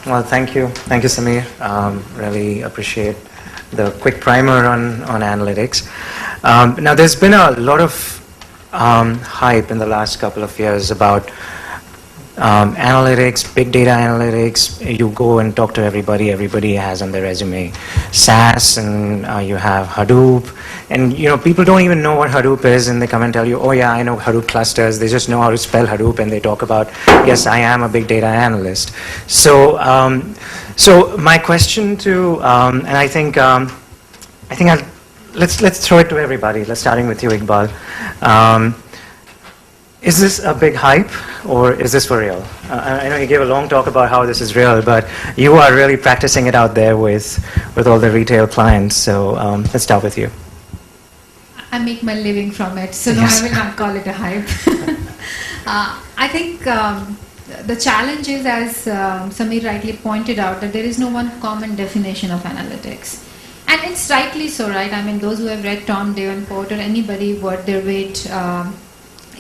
Well, thank you. Thank you, Sameer. Really appreciate the quick primer on analytics. Now, there's been a lot of hype in the last couple of years about analytics, big data analytics. You go and talk to everybody. Everybody has on their resume SAS, and you have Hadoop. And people don't even know what Hadoop is, and they come and tell you, oh yeah, I know Hadoop clusters. They just know how to spell Hadoop, and they talk about, yes, I am a big data analyst. So, so my question to, and I think let's throw it to everybody. Let's starting with you, Iqbal. Is this a big hype, or is this for real? I know you gave a long talk about how this is real, but you are really practicing it out there with all the retail clients. So let's start with you. I make my living from it, so no, Yes. I will not call it a hype. I think the challenge is, as Sameer rightly pointed out, that there is no one common definition of analytics. And it's rightly so, right? I mean, those who have read Tom Davenport or anybody worth their weight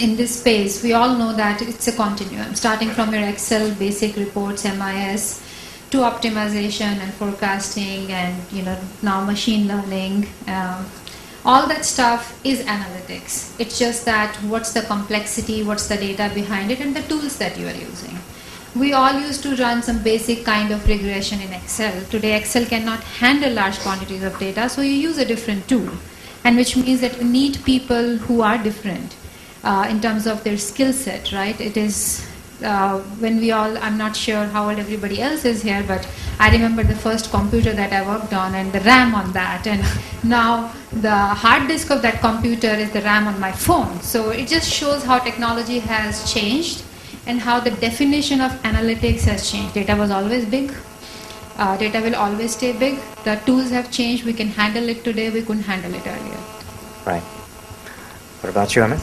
in this space, we all know that it's a continuum, starting from your Excel basic reports, MIS, to optimization and forecasting, and now machine learning. All that stuff is analytics. It's just that what's the complexity, what's the data behind it, and the tools that you are using. We all used to run some basic kind of regression in Excel. Today, Excel cannot handle large quantities of data, so you use a different tool, and which means that you need people who are different in terms of their skill set, right? It is when we all, I'm not sure how old everybody else is here, but I remember the first computer that I worked on and the RAM on that, and now the hard disk of that computer is the RAM on my phone. So it just shows how technology has changed and how the definition of analytics has changed. Data was always big. Data will always stay big. The tools have changed. We can handle it today. We couldn't handle it earlier. Right. What about you, Amit?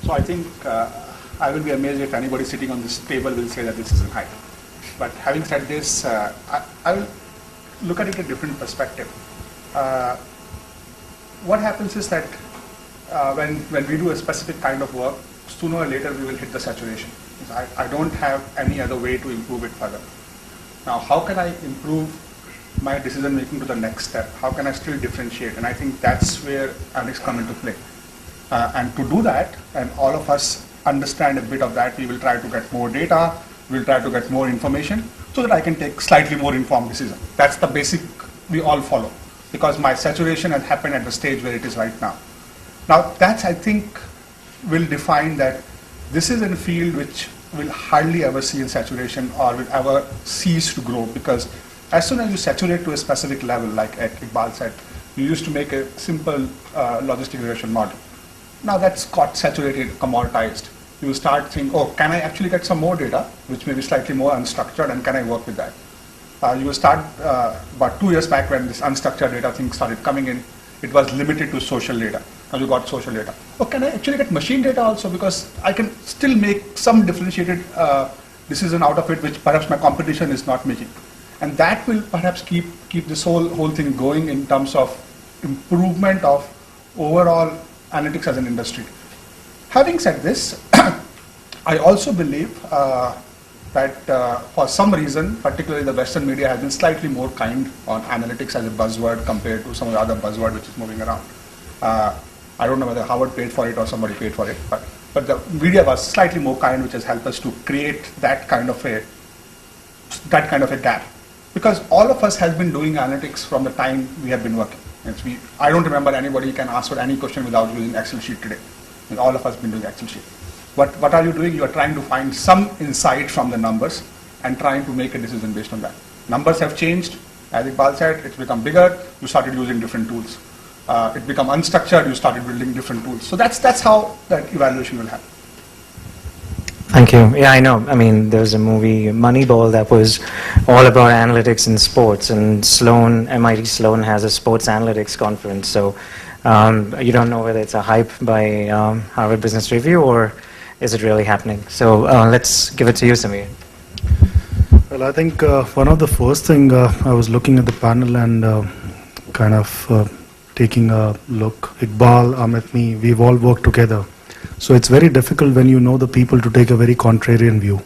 So I think I will be amazed if anybody sitting on this table will say that this isn't hype. But having said this, I will look at it a different perspective. What happens is that when we do a specific kind of work, sooner or later we will hit the saturation. I don't have any other way to improve it further. Now, how can I improve my decision making to the next step? How can I still differentiate? And I think that's where analytics come into play. And to do that, and all of us understand a bit of that, we will try to get more data, we'll try to get more information, so that I can take slightly more informed decision. That's the basic we all follow, because my saturation has happened at the stage where it is right now. Now, that's, I think, will define that this is a field which will hardly ever see in saturation or will ever cease to grow, because as soon as you saturate to a specific level, like Iqbal said, you used to make a simple logistic regression model. Now that's got saturated, commoditized. You will start thinking, oh, can I actually get some more data, which may be slightly more unstructured, and can I work with that? You will start, about 2 years back when this unstructured data thing started coming in, it was limited to social data. Now you got social data. Oh, can I actually get machine data also? Because I can still make some differentiated decision out of it, which perhaps my competition is not making. And that will perhaps keep this whole thing going in terms of improvement of overall analytics as an industry. Having said this, I also believe that for some reason, particularly the Western media has been slightly more kind on analytics as a buzzword compared to some of the other buzzword which is moving around. I don't know whether Howard paid for it or somebody paid for it, but the media was slightly more kind, which has helped us to create that kind of a gap. Because all of us has been doing analytics from the time we have been working. I don't remember anybody can ask for any question without using Excel sheet today. And all of us been doing Excel sheet. What are you doing? You are trying to find some insight from the numbers and trying to make a decision based on that. Numbers have changed. As Iqbal said, it's become bigger. You started using different tools. It become unstructured. You started building different tools. So that's how that evaluation will happen. Thank you. Yeah, I know. I mean, there's a movie, Moneyball, that was all about analytics in sports, and MIT Sloan has a sports analytics conference. So you don't know whether it's a hype by Harvard Business Review or is it really happening. So let's give it to you, Sameer. Well, I think one of the first thing I was looking at the panel and kind of taking a look. Iqbal, Amit, me, we've all worked together. So it's very difficult when you know the people to take a very contrarian view.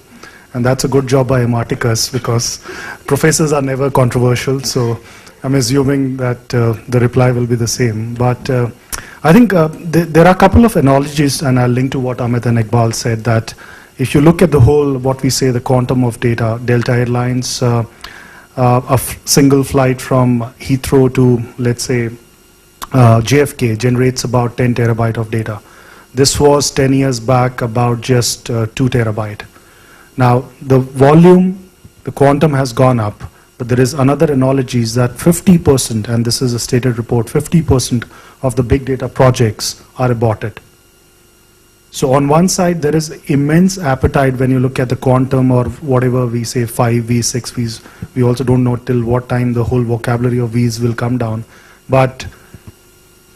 And that's a good job by Marticus, because professors are never controversial. So I'm assuming that the reply will be the same. But I think there are a couple of analogies, and I'll link to what Amit and Iqbal said, that if you look at the whole, what we say, the quantum of data, Delta Airlines, a single flight from Heathrow to, let's say, JFK generates about 10 terabyte of data. This was 10 years back about just 2 terabyte. Now, the volume, the quantum has gone up, but there is another analogy is that 50%, and this is a stated report, 50% of the big data projects are aborted. So on one side, there is immense appetite when you look at the quantum or whatever we say, 5V, 6Vs. We also don't know till what time the whole vocabulary of Vs will come down. But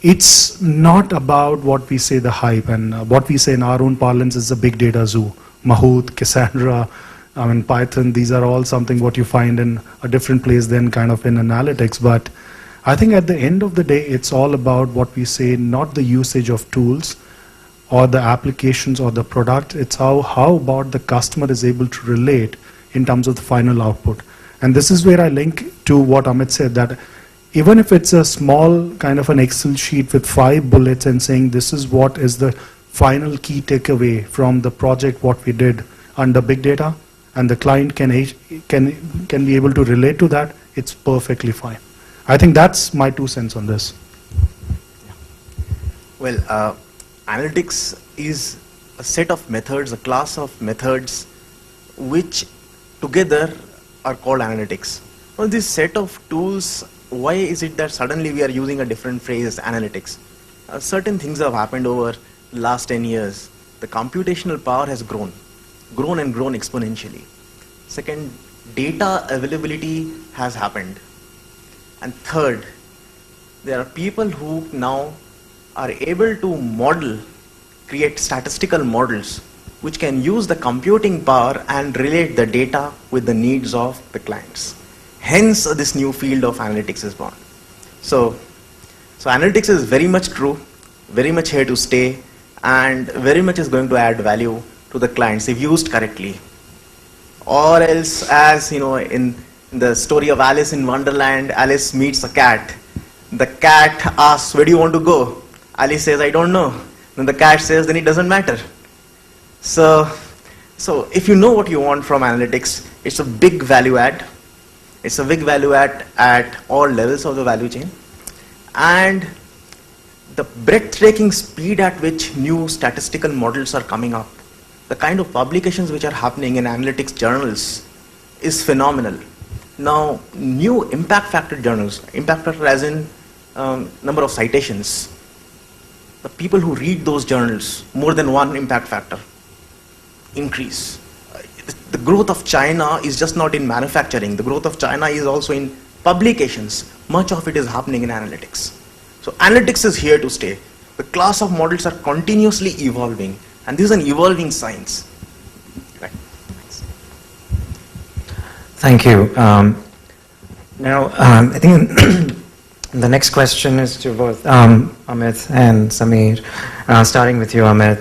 it's not about what we say the hype, and what we say in our own parlance is the big data zoo. Mahout, Cassandra, Python, these are all something what you find in a different place than kind of in analytics. But I think at the end of the day, it's all about what we say, not the usage of tools or the applications or the product. It's how about the customer is able to relate in terms of the final output. And this is where I link to what Amit said, that even if it's a small kind of an Excel sheet with 5 bullets and saying this is what is the final key takeaway from the project what we did under big data, and the client can be able to relate to that, it's perfectly fine. I think that's my 2 cents on this. Well, analytics is a set of methods, a class of methods which together are called analytics. Now, this set of tools, why is it that suddenly we are using a different phrase, analytics? Certain things have happened over the last 10 years. The computational power has grown and grown exponentially. Second, data availability has happened. And third, there are people who now are able to create statistical models which can use the computing power and relate the data with the needs of the clients. Hence, this new field of analytics is born. So analytics is very much true, very much here to stay, and very much is going to add value to the clients if used correctly. Or else, as you know, in the story of Alice in Wonderland, Alice meets a cat. The cat asks, "Where do you want to go?" Alice says, "I don't know." Then the cat says, "Then it doesn't matter." So if you know what you want from analytics, it's a big value add. It's a big value add at all levels of the value chain. And the breathtaking speed at which new statistical models are coming up, the kind of publications which are happening in analytics journals is phenomenal. Now, new impact factor journals, impact factor as in number of citations. The people who read those journals, more than one impact factor, increase. The growth of China is just not in manufacturing. The growth of China is also in publications. Much of it is happening in analytics. So analytics is here to stay. The class of models are continuously evolving, and this is an evolving science. Right. Thanks. Thank you. Now, I think the next question is to both Amit and Sameer. Starting with you, Amit.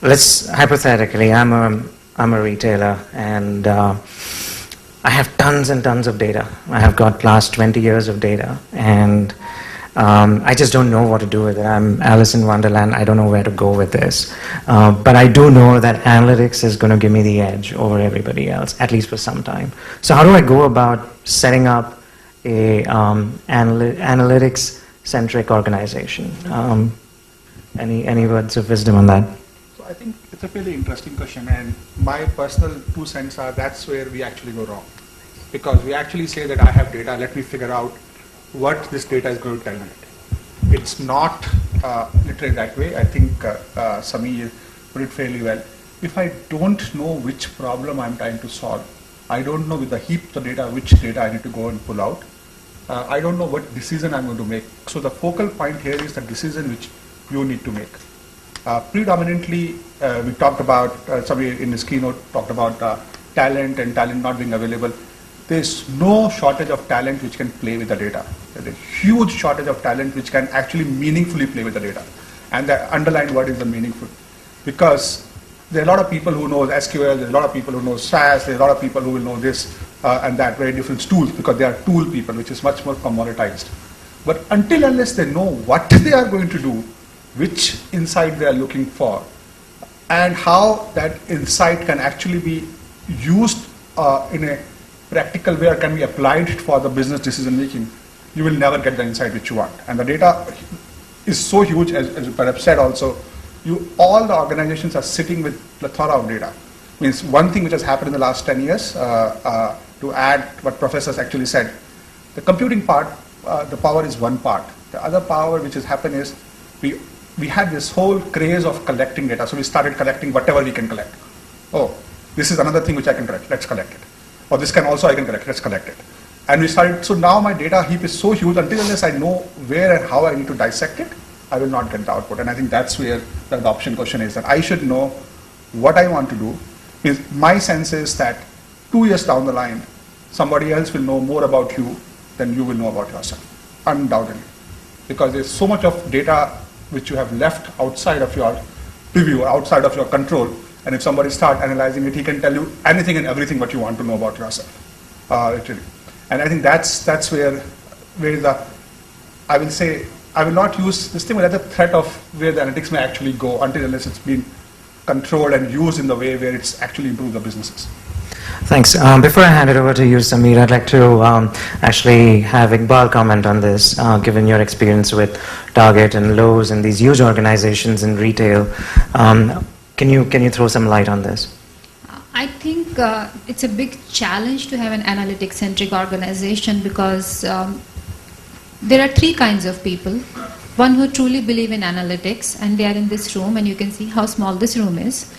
Let's hypothetically, I'm a retailer, and I have tons and tons of data. I have got last 20 years of data, and I just don't know what to do with it. I'm Alice in Wonderland. I don't know where to go with this. But I do know that analytics is going to give me the edge over everybody else, at least for some time. So how do I go about setting up a analytics-centric organization? Any words of wisdom on that? So I think it's a really interesting question, and my personal 2 cents are that's where we actually go wrong. Because we actually say that I have data, let me figure out what this data is going to tell me. It's not literally that way. I think Sameer put it fairly well. If I don't know which problem I'm trying to solve, I don't know with the heap of data which data I need to go and pull out. I don't know what decision I'm going to make. So the focal point here is the decision which you need to make. Predominantly, we talked about, Sameer in his keynote talked about talent and talent not being available. There's no shortage of talent which can play with the data. There's a huge shortage of talent which can actually meaningfully play with the data. And the underlying word is the meaningful. Because there are a lot of people who know SQL, there's a lot of people who know SAS, there's a lot of people who will know this and that, very different tools, because they are tool people, which is much more commoditized. But until unless they know what they are going to do, which insight they are looking for, and how that insight can actually be used in a practical way or can be applied for the business decision making, you will never get the insight which you want. And the data is so huge, as you perhaps said also, all the organizations are sitting with plethora of data. Means one thing which has happened in the last 10 years, to add what professors actually said, the computing part, the power is one part. The other power which has happened is we had this whole craze of collecting data. So we started collecting whatever we can collect. Oh, this is another thing which I can collect, let's collect it. Or this can also I can collect, let's collect it. And we started, so now my data heap is so huge, until unless I know where and how I need to dissect it, I will not get the output. And I think that's where the adoption question is, that I should know what I want to do. Means my sense is that 2 years down the line, somebody else will know more about you than you will know about yourself, undoubtedly. Because there's so much of data which you have left outside of your preview, outside of your control, and if somebody starts analyzing it, he can tell you anything and everything what you want to know about yourself, literally. And I think that's where I will say, I will not use this thing as a threat of where the analytics may actually go until unless it's been controlled and used in the way where it's actually improved the businesses. Thanks. Before I hand it over to you, Sameer, I'd like to actually have Iqbal comment on this, given your experience with Target and Lowe's and these huge organizations in retail. Can you throw some light on this? I think it's a big challenge to have an analytics-centric organization because there are three kinds of people. One who truly believe in analytics, and they are in this room, and you can see how small this room is.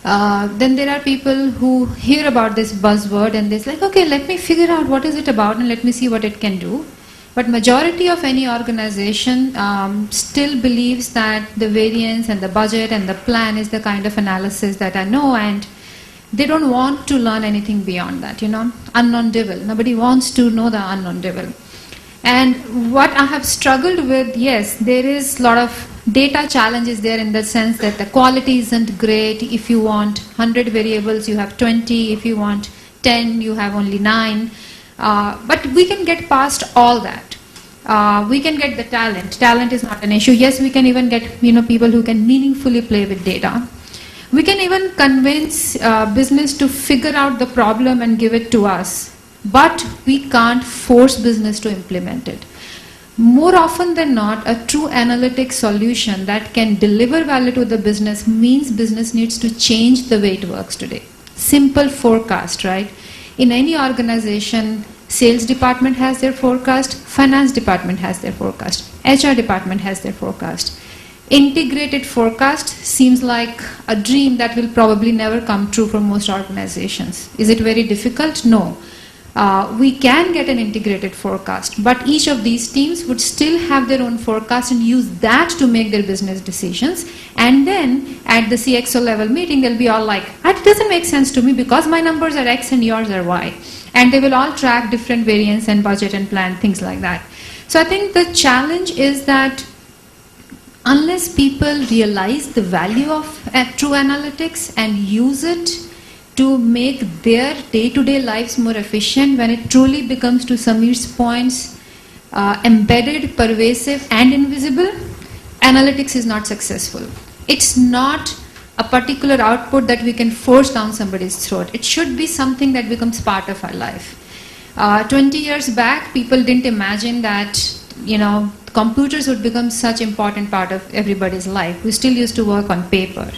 Then there are people who hear about this buzzword and they're like, okay, let me figure out what is it about and let me see what it can do. But majority of any organization still believes that the variance and the budget and the plan is the kind of analysis that I know, and they don't want to learn anything beyond that, unknown devil. Nobody wants to know the unknown devil. And what I have struggled with, yes, there is a lot of data challenges there in the sense that the quality isn't great. If you want 100 variables, you have 20. If you want 10, you have only 9. But we can get past all that. We can get the talent. Talent is not an issue. Yes, we can even get people who can meaningfully play with data. We can even convince business to figure out the problem and give it to us. But we can't force business to implement it. More often than not, a true analytic solution that can deliver value to the business means business needs to change the way it works today. Simple forecast, right? In any organization, sales department has their forecast, finance department has their forecast, HR department has their forecast. Integrated forecast seems like a dream that will probably never come true for most organizations. Is it very difficult? No. We can get an integrated forecast, but each of these teams would still have their own forecast and use that to make their business decisions. And then at the CXO level meeting, they'll be all like, it doesn't make sense to me because my numbers are X and yours are Y. And they will all track different variance and budget and plan, things like that. So I think the challenge is that unless people realize the value of true analytics and use it to make their day-to-day lives more efficient, when it truly becomes, to Sameer's points, embedded, pervasive and invisible, analytics is not successful. It's not a particular output that we can force down somebody's throat. It should be something that becomes part of our life. 20 years back, people didn't imagine that, computers would become such an important part of everybody's life. We still used to work on paper.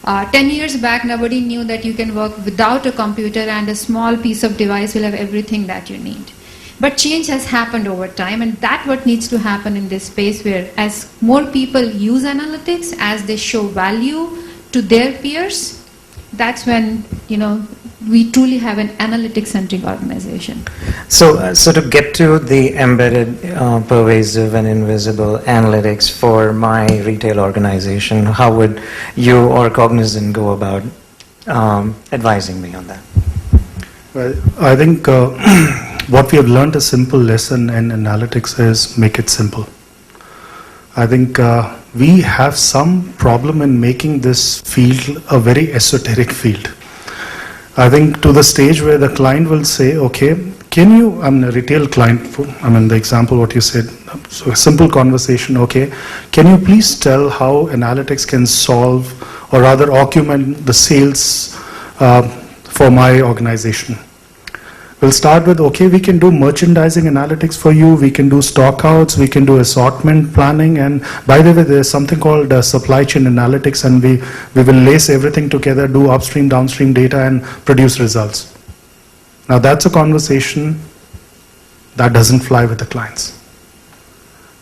10 years back, nobody knew that you can work without a computer and a small piece of device will have everything that you need. But change has happened over time, and that's what needs to happen in this space, where as more people use analytics, as they show value to their peers, that's when, we truly have an analytics-centric organization. So to get to the embedded, pervasive and invisible analytics for my retail organization, how would you or Cognizant go about advising me on that? Well, I think what we have learned a simple lesson in analytics is make it simple. I think we have some problem in making this field a very esoteric field. I think to the stage where the client will say, okay, can you, I'm a retail client, the example what you said, so a simple conversation, okay, can you please tell how analytics can solve or rather augment the sales for my organization? We'll start with, okay, we can do merchandising analytics for you, we can do stockouts, we can do assortment planning, and by the way, there's something called supply chain analytics, and we will lace everything together, do upstream, downstream data, and produce results. Now that's a conversation that doesn't fly with the clients.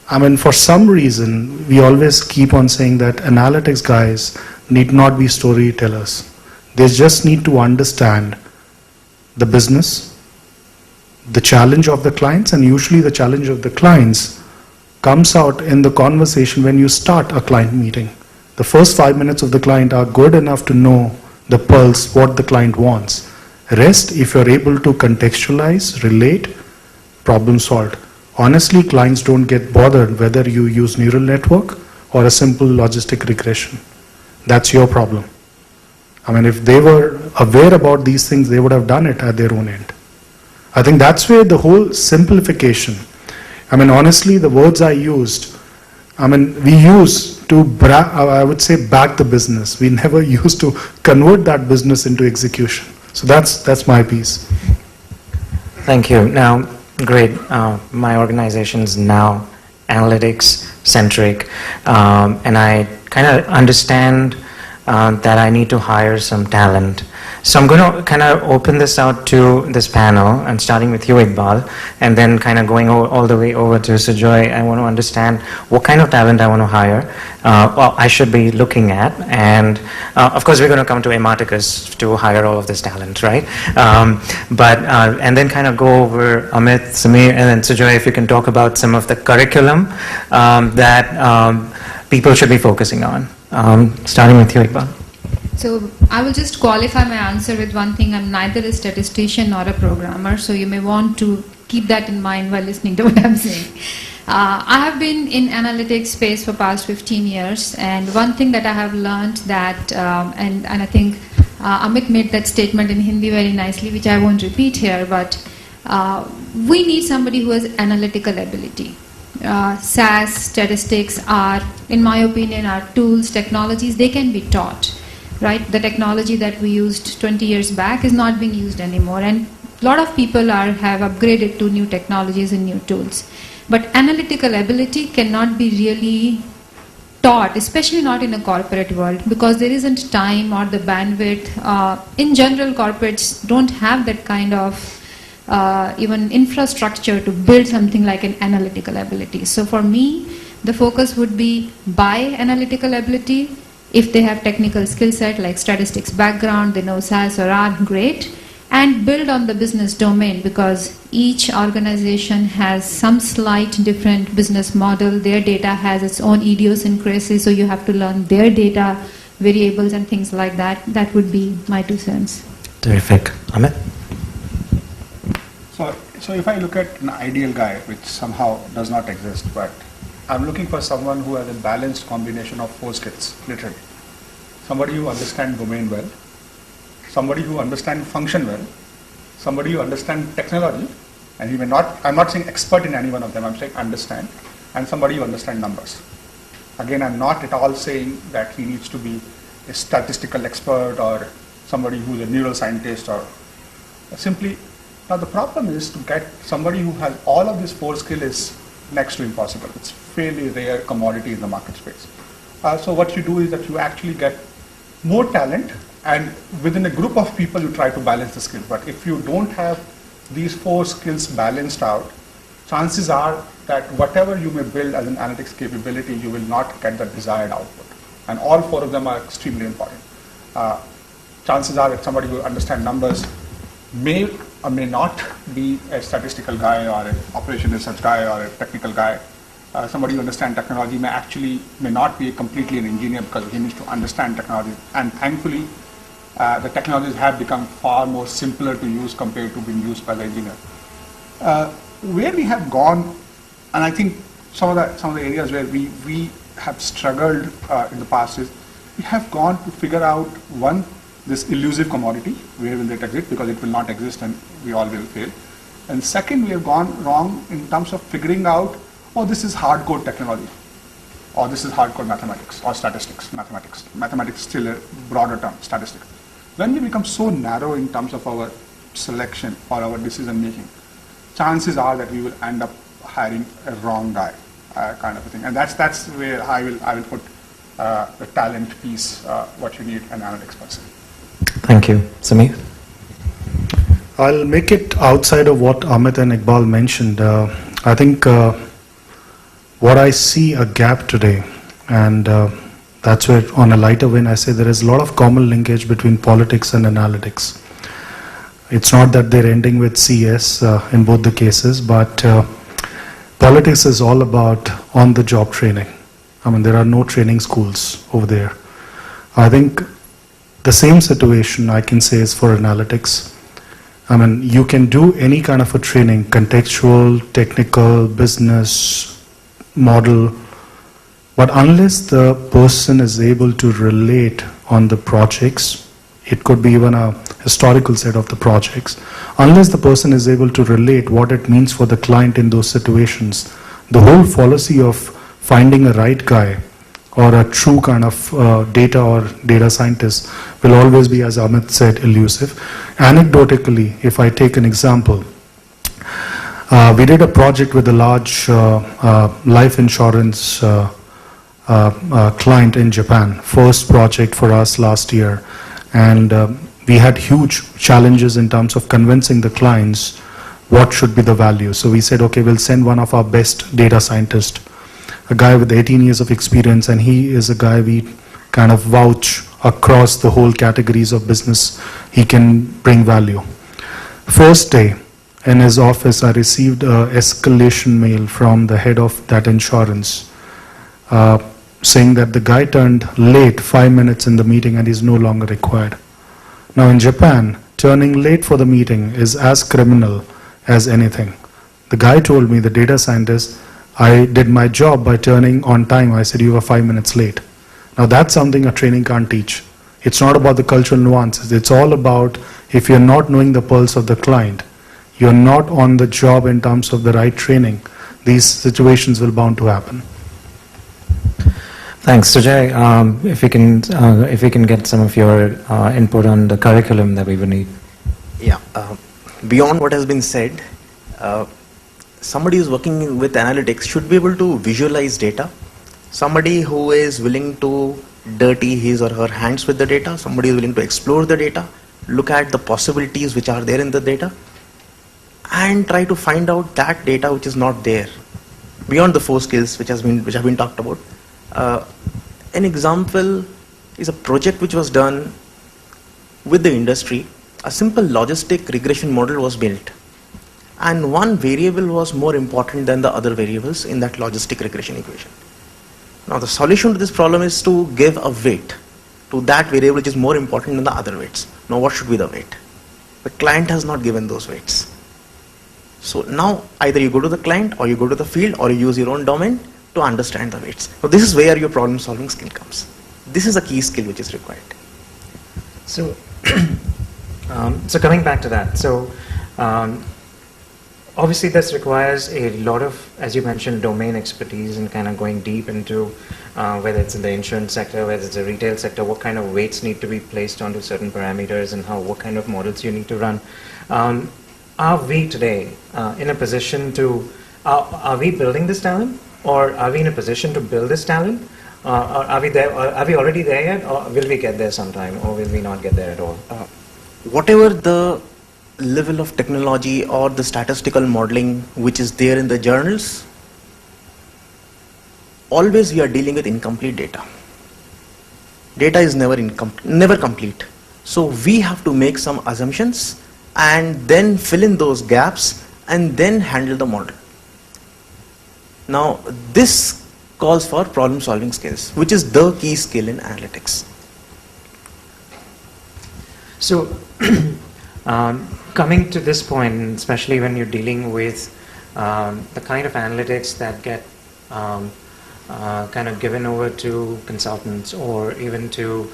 For some reason, we always keep on saying that analytics guys need not be storytellers. They just need to understand the business, the challenge of the clients, and usually the challenge of the clients comes out in the conversation when you start a client meeting. The first 5 minutes of the client are good enough to know the pulse, what the client wants. Rest, if you're able to contextualize, relate, problem solved. Honestly, clients don't get bothered whether you use neural network or a simple logistic regression. That's your problem. If they were aware about these things, they would have done it at their own end. I think that's where the whole simplification, honestly, the words I used, we used to, I would say, back the business. We never used to convert that business into execution. So that's my piece. Thank you. Now, great. My organization is now analytics centric, and I kind of understand that I need to hire some talent. So I'm going to kind of open this out to this panel, and starting with you, Iqbal, and then kind of going all the way over to Sujoy. I want to understand what kind of talent I want to hire, I should be looking at, and of course we're going to come to Ematicus to hire all of this talent, right? And then kind of go over Amit, Sameer, and then Sujoy, if you can talk about some of the curriculum that people should be focusing on. Starting with you, Iqbal. So I will just qualify my answer with one thing. I'm neither a statistician nor a programmer, so you may want to keep that in mind while listening to what I'm saying. I have been in analytics space for past 15 years, and one thing that I have learned that, and I think Amit made that statement in Hindi very nicely, which I won't repeat here, but we need somebody who has analytical ability. SAS, statistics are, in my opinion, are tools, technologies, they can be taught. Right, the technology that we used 20 years back is not being used anymore, and a lot of people have upgraded to new technologies and new tools. But analytical ability cannot be really taught, especially not in a corporate world, because there isn't time or the bandwidth. In general, corporates don't have that kind of even infrastructure to build something like an analytical ability. So for me, the focus would be buy analytical ability. If they have technical skill set like statistics background, they know SAS or R, great. And build on the business domain, because each organization has some slight different business model. Their data has its own idiosyncrasy, so you have to learn their data variables and things like that. That would be my 2 cents. Terrific. Amit? So if I look at an ideal guy, which somehow does not exist, but I'm looking for someone who has a balanced combination of 4 skills, literally. Somebody who understands domain well, somebody who understands function well, somebody who understands technology, and he may not, I'm not saying expert in any one of them, I'm saying understand, and somebody who understands numbers. Again, I'm not at all saying that he needs to be a statistical expert or somebody who's a neural scientist or simply, now the problem is to get somebody who has all of these 4 skills is next to impossible. It's fairly rare commodity in the market space. So what you do is that you actually get more talent, and within a group of people you try to balance the skills. But if you don't have these 4 skills balanced out, chances are that whatever you may build as an analytics capability, you will not get the desired output. And all 4 of them are extremely important. Chances are that somebody who understands numbers may or may not be a statistical guy or an operation research guy or a technical guy. Somebody who understands technology may not be completely an engineer, because he needs to understand technology. And thankfully, the technologies have become far more simpler to use compared to being used by the engineer. Where we have gone, and I think some of the areas where we have struggled in the past is we have gone to figure out, one, this elusive commodity, where will it exist, because it will not exist and we all will fail. And second, we have gone wrong in terms of figuring out, oh, this is hardcore technology, or this is hardcore mathematics, or statistics, mathematics. Mathematics is still a broader term, statistics. When we become so narrow in terms of our selection or our decision making, chances are that we will end up hiring a wrong guy, kind of a thing. And that's where I will put the talent piece, what you need an analytics person. Thank you. Sameer? I'll make it outside of what Amit and Iqbal mentioned. I think what I see a gap today, and that's where on a lighter vein I say there is a lot of common linkage between politics and analytics. It's not that they're ending with CS in both the cases, but politics is all about on-the-job training. I mean, there are no training schools over there. I think the same situation I can say is for analytics. I mean, you can do any kind of a training, contextual, technical, business, model, but unless the person is able to relate on the projects, it could be even a historical set of the projects, unless the person is able to relate what it means for the client in those situations, the whole fallacy of finding a right guy or a true kind of data or data scientist will always be, as Amit said, elusive. Anecdotally, if I take an example, we did a project with a large life insurance client in Japan, first project for us last year, and we had huge challenges in terms of convincing the clients what should be the value. So we said, okay, we'll send one of our best data scientists, a guy with 18 years of experience, and he is a guy we kind of vouch across the whole categories of business he can bring value. First day in his office, I received an escalation mail from the head of that insurance saying that the guy turned late 5 minutes in the meeting and is no longer required. Now in Japan, turning late for the meeting is as criminal as anything. The guy told me, the data scientist, I did my job by turning on time. I said, you were 5 minutes late. Now that's something a training can't teach. It's not about the cultural nuances. It's all about, if you're not knowing the pulse of the client, you're not on the job in terms of the right training, these situations will bound to happen. Thanks, Sujay. If we can get some of your input on the curriculum that we would need. Yeah. Beyond what has been said, somebody who's working with analytics should be able to visualize data. Somebody who is willing to dirty his or her hands with the data, somebody who is willing to explore the data, look at the possibilities which are there in the data, and try to find out that data which is not there, beyond the 4 skills which have been talked about. An example is a project which was done with the industry. A simple logistic regression model was built, and one variable was more important than the other variables in that logistic regression equation. Now the solution to this problem is to give a weight to that variable which is more important than the other weights. Now what should be the weight? The client has not given those weights. So now either you go to the client or you go to the field or you use your own domain to understand the weights. So this is where your problem solving skill comes. This is a key skill which is required. So, so coming back to that, so obviously this requires a lot of, as you mentioned, domain expertise and kind of going deep into whether it's in the insurance sector, whether it's the retail sector, what kind of weights need to be placed onto certain parameters and what kind of models you need to run. Are we today in a position to, are we building this talent? Or are we in a position to build this talent? Or are we there? Or are we already there yet? Or will we get there sometime? Or will we not get there at all? Whatever the level of technology or the statistical modeling which is there in the journals, always we are dealing with incomplete data. Data is never complete. So we have to make some assumptions and then fill in those gaps and then handle the model. Now this calls for problem solving skills, which is the key skill in analytics. So coming to this point, especially when you're dealing with the kind of analytics that get kind of given over to consultants or even to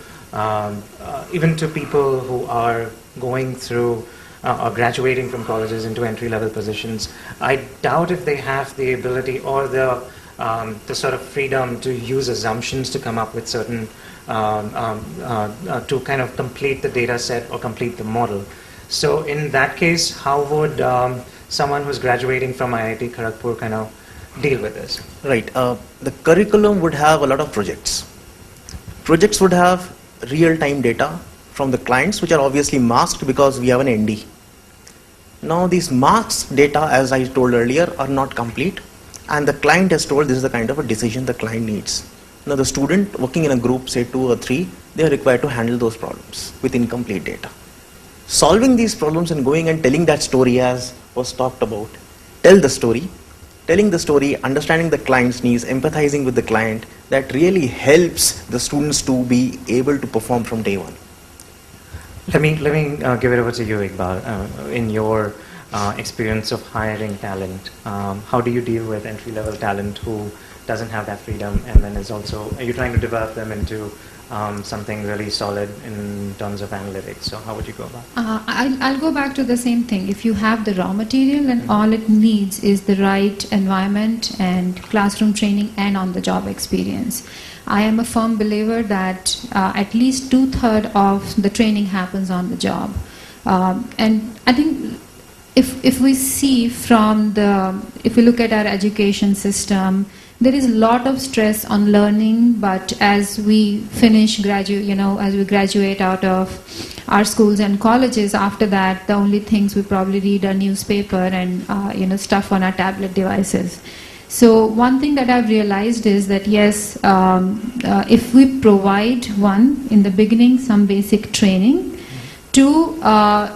people who are going through or graduating from colleges into entry-level positions. I doubt if they have the ability or the sort of freedom to use assumptions to come up with certain to kind of complete the data set or complete the model. So in that case, how would someone who's graduating from IIT Kharagpur kind of deal with this? Right. The curriculum would have a lot of projects. Projects would have real-time data from the clients, which are obviously masked because we have an ND. Now these masked data, as I told earlier, are not complete, and the client has told this is the kind of a decision the client needs. Now the student working in a group, say 2 or 3, they are required to handle those problems with incomplete data. Solving these problems and going and telling that story as was talked about. Tell the story. Telling the story, understanding the client's needs, empathizing with the client, that really helps the students to be able to perform from day one. Let me give it over to you, Iqbal. In your experience of hiring talent, how do you deal with entry-level talent who doesn't have that freedom, and then is also, are you trying to develop them into something really solid in terms of analytics? So how would you go about it? I'll go back to the same thing. If you have the raw material, then all it needs is the right environment and classroom training and on-the-job experience. I am a firm believer that at least 2/3 of the training happens on the job. And I think if we see if we look at our education system, there is a lot of stress on learning, but as we as we graduate out of our schools and colleges, after that, the only things we probably read are newspaper and stuff on our tablet devices. So one thing that I've realized is that yes, if we provide in the beginning some basic training, two,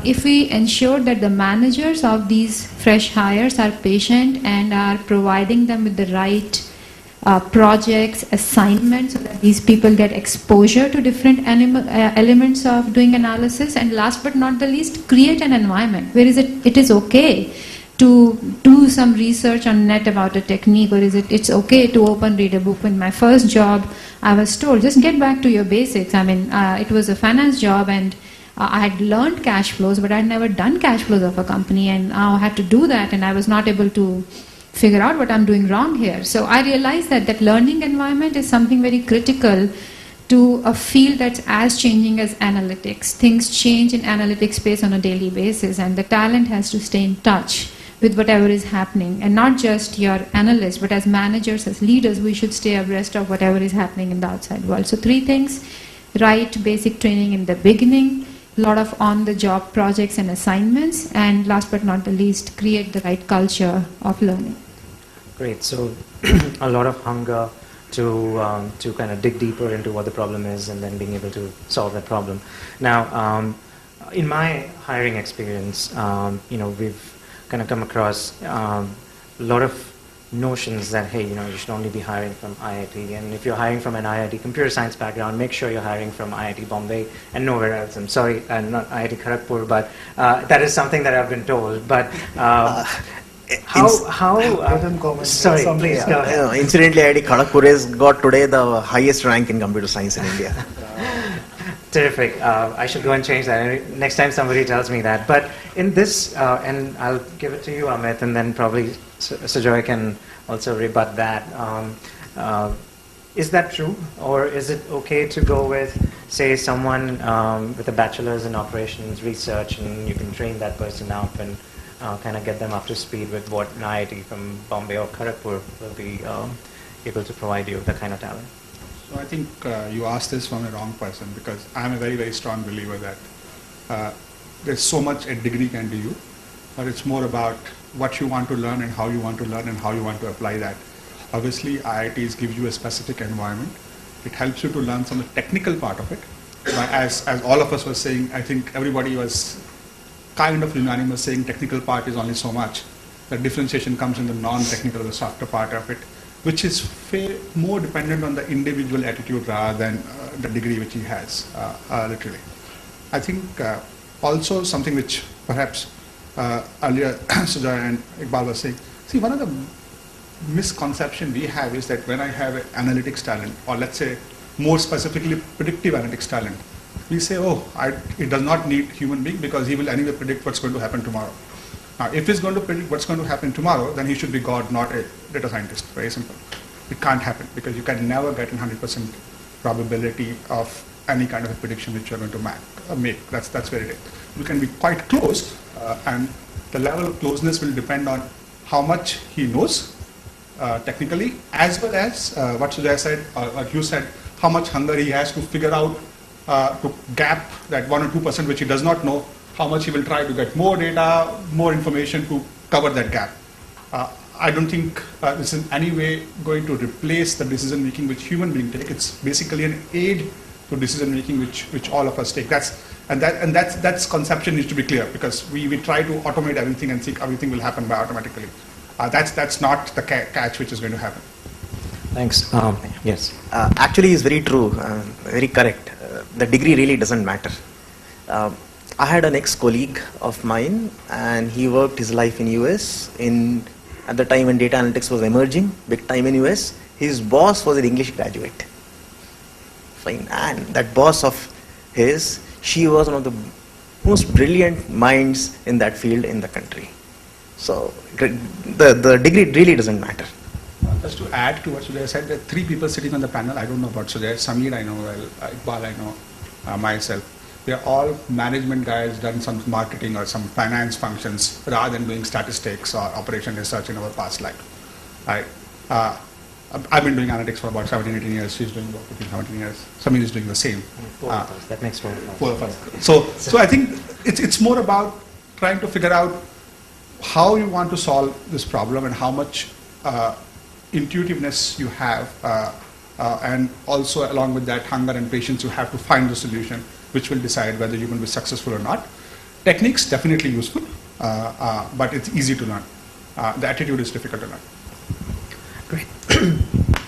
if we ensure that the managers of these fresh hires are patient and are providing them with the right projects, assignments, so that these people get exposure to different elements of doing analysis, and last but not the least, create an environment where it is okay to do some research on net about a technique, or it's okay to read a book. In my first job, I was told, just get back to your basics. I mean, it was a finance job, and I had learned cash flows, but I had never done cash flows of a company, and I had to do that, and I was not able to figure out what I'm doing wrong here. So I realized that learning environment is something very critical to a field that's as changing as analytics. Things change in analytics space on a daily basis, and the talent has to stay in touch with whatever is happening, and not just your analysts, but as managers, as leaders, we should stay abreast of whatever is happening in the outside world. So 3 things: right basic training in the beginning, a lot of on-the-job projects and assignments, and last but not the least, create the right culture of learning. Great. So a lot of hunger to kind of dig deeper into what the problem is, and then being able to solve that problem. Now, in my hiring experience, we've kind of come across a lot of notions that, hey, you should only be hiring from IIT, and if you're hiring from an IIT computer science background, make sure you're hiring from IIT Bombay and nowhere else. I'm sorry, not IIT Kharagpur, but that is something that I've been told. But sorry, please go ahead. Incidentally, IIT Kharagpur has got today the highest rank in computer science in India. Terrific. I should go and change that next time somebody tells me that. But in this, and I'll give it to you, Amit, and then probably Sujoy can also rebut that. Is that true? Or is it okay to go with, say, someone with a bachelor's in operations research, and you can train that person up and kind of get them up to speed with what an IIT from Bombay or Kharagpur will be able to provide you, that kind of talent? So I think you asked this from the wrong person, because I'm a very, very strong believer that there's so much a degree can do you, but it's more about what you want to learn and how you want to learn and how you want to apply that. Obviously, IITs give you a specific environment. It helps you to learn some of the technical part of it. But as all of us were saying, I think everybody was kind of unanimous saying technical part is only so much. The differentiation comes in the non-technical, the softer part of it, which is more dependent on the individual attitude rather than the degree which he has, literally. I think also something which perhaps earlier Sujoy and Iqbal was saying, see, one of the misconception we have is that when I have an analytics talent, or let's say more specifically predictive analytics talent, we say, oh, it does not need human being because he will anyway predict what's going to happen tomorrow. Now, if he's going to predict what's going to happen tomorrow, then he should be God, not a data scientist. Very simple. It can't happen because you can never get a 100% probability of any kind of a prediction which you're going to make. That's very rare. You can be quite close, and the level of closeness will depend on how much he knows technically, as well as what Sujay said, what you said, how much hunger he has to figure out, to gap that 1 or 2% which he does not know, how much he will try to get more data, more information to cover that gap. I don't think this is in any way going to replace the decision making which human beings take. It's basically an aid to decision making which all of us take. That's conception needs to be clear, because we try to automate everything and think everything will happen by automatically. That's not the catch which is going to happen. Thanks. Yes. Actually, is very true, very correct. The degree really doesn't matter. I had an ex-colleague of mine, and he worked his life in US at the time when data analytics was emerging, big time in US. His boss was an English graduate. Fine. And that boss of his, she was one of the most brilliant minds in that field in the country. So the degree really doesn't matter. Just to add to what Sujay said, there are 3 people sitting on the panel. I don't know about Sujay. Sameer I know well, Iqbal I know, myself. They are all management guys, done some marketing or some finance functions rather than doing statistics or operation research in our past life. I've been doing analytics for about 17, 18 years. She's doing about 15, 17 years. Sameer is doing the same. 4 of us. That makes 4 of us. 4 of us. So I think it's more about trying to figure out how you want to solve this problem and how much intuitiveness you have, and also along with that hunger and patience you have to find the solution, which will decide whether you will be successful or not. Techniques definitely useful, but it's easy to learn. The attitude is difficult to learn. Great.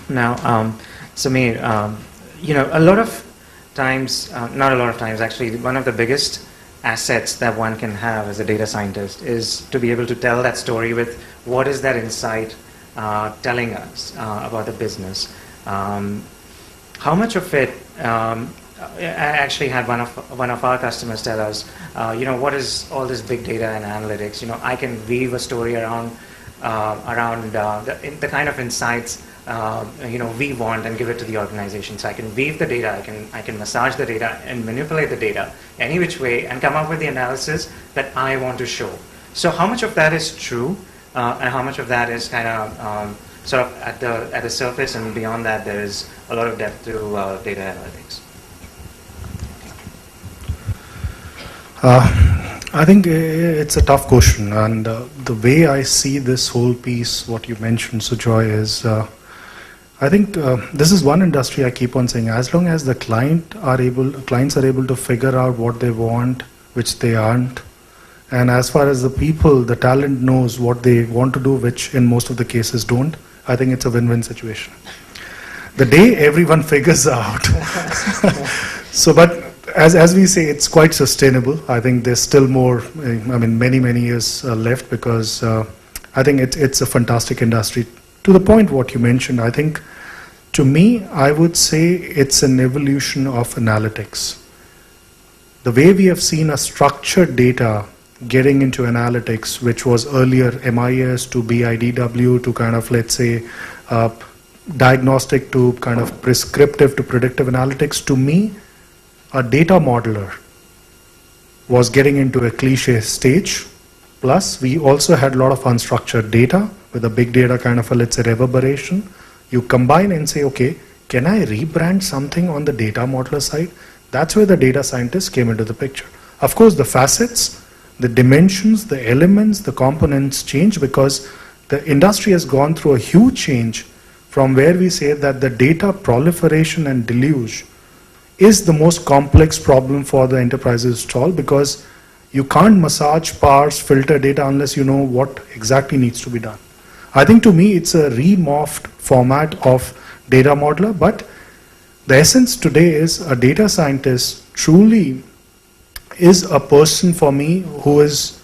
Now, Sameer, a lot of times, not a lot of times actually, one of the biggest assets that one can have as a data scientist is to be able to tell that story with what is that insight telling us about the business. How much of it, I actually had one of our customers tell us, what is all this big data and analytics? I can weave a story around the kind of insights we want and give it to the organization. So I can weave the data, I can massage the data and manipulate the data any which way and come up with the analysis that I want to show. So how much of that is true, and how much of that is kind of sort of at the surface, and beyond that there is a lot of depth to data analytics? I think it's a tough question, and the way I see this whole piece, what you mentioned, Sujoy, is I think this is one industry I keep on saying, as long as the clients are able to figure out what they want, which they aren't, and as far as the people, the talent knows what they want to do, which in most of the cases don't, I think it's a win-win situation. The day everyone figures out, but as we say, it's quite sustainable. I think there's still more, many years left, because I think it's a fantastic industry. To the point what you mentioned, I think, to me, I would say it's an evolution of analytics. The way we have seen a structured data getting into analytics, which was earlier MIS to BIDW to kind of, let's say, diagnostic to kind of prescriptive to predictive analytics, to me, a data modeler was getting into a cliche stage. Plus, we also had a lot of unstructured data with a big data kind of a, let's say, reverberation. You combine and say, okay, can I rebrand something on the data modeler side? That's where the data scientists came into the picture. Of course, the facets, the dimensions, the elements, the components change, because the industry has gone through a huge change from where we say that the data proliferation and deluge is the most complex problem for the enterprises to solve, because you can't massage, parse, filter data unless you know what exactly needs to be done. I think to me it's a remorphed format of data modeler, but the essence today is a data scientist truly is a person for me who is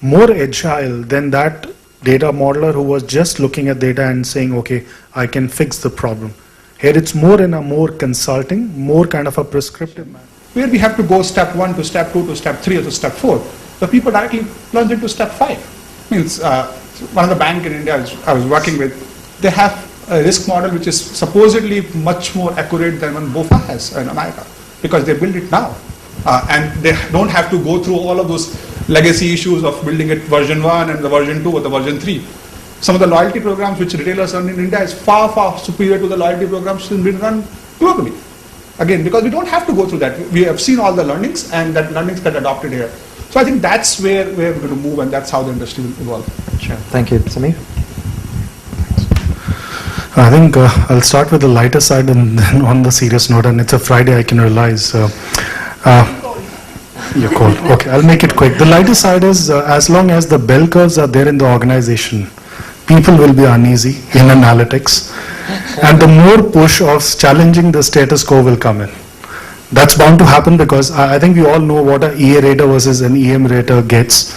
more agile than that data modeler who was just looking at data and saying, okay, I can fix the problem. Here it's more in a more consulting, more kind of a prescriptive manner. Where we have to go step 1 to step 2 to step 3 or to step 4, the people directly plunge into step 5. Means one of the bank in India I was working with, they have a risk model which is supposedly much more accurate than one BOFA has in America, because they build it now. And they don't have to go through all of those legacy issues of building it version 1 and the version 2 or the version 3. Some of the loyalty programs which retailers run in India is far, far superior to the loyalty programs which have been run globally. Again, because we don't have to go through that. We have seen all the learnings, and that learnings get adopted here. So I think that's where we're going to move, and that's how the industry will evolve. Sure. Thank you. Sameer? I think I'll start with the lighter side and then on the serious note, and it's a Friday, I can realize. You're cold. Okay, I'll make it quick. The lighter side is as long as the bell curves are there in the organization, people will be uneasy in analytics, and the more push of challenging the status quo will come in. That's bound to happen because I think we all know what an EA rater versus an EM rater gets,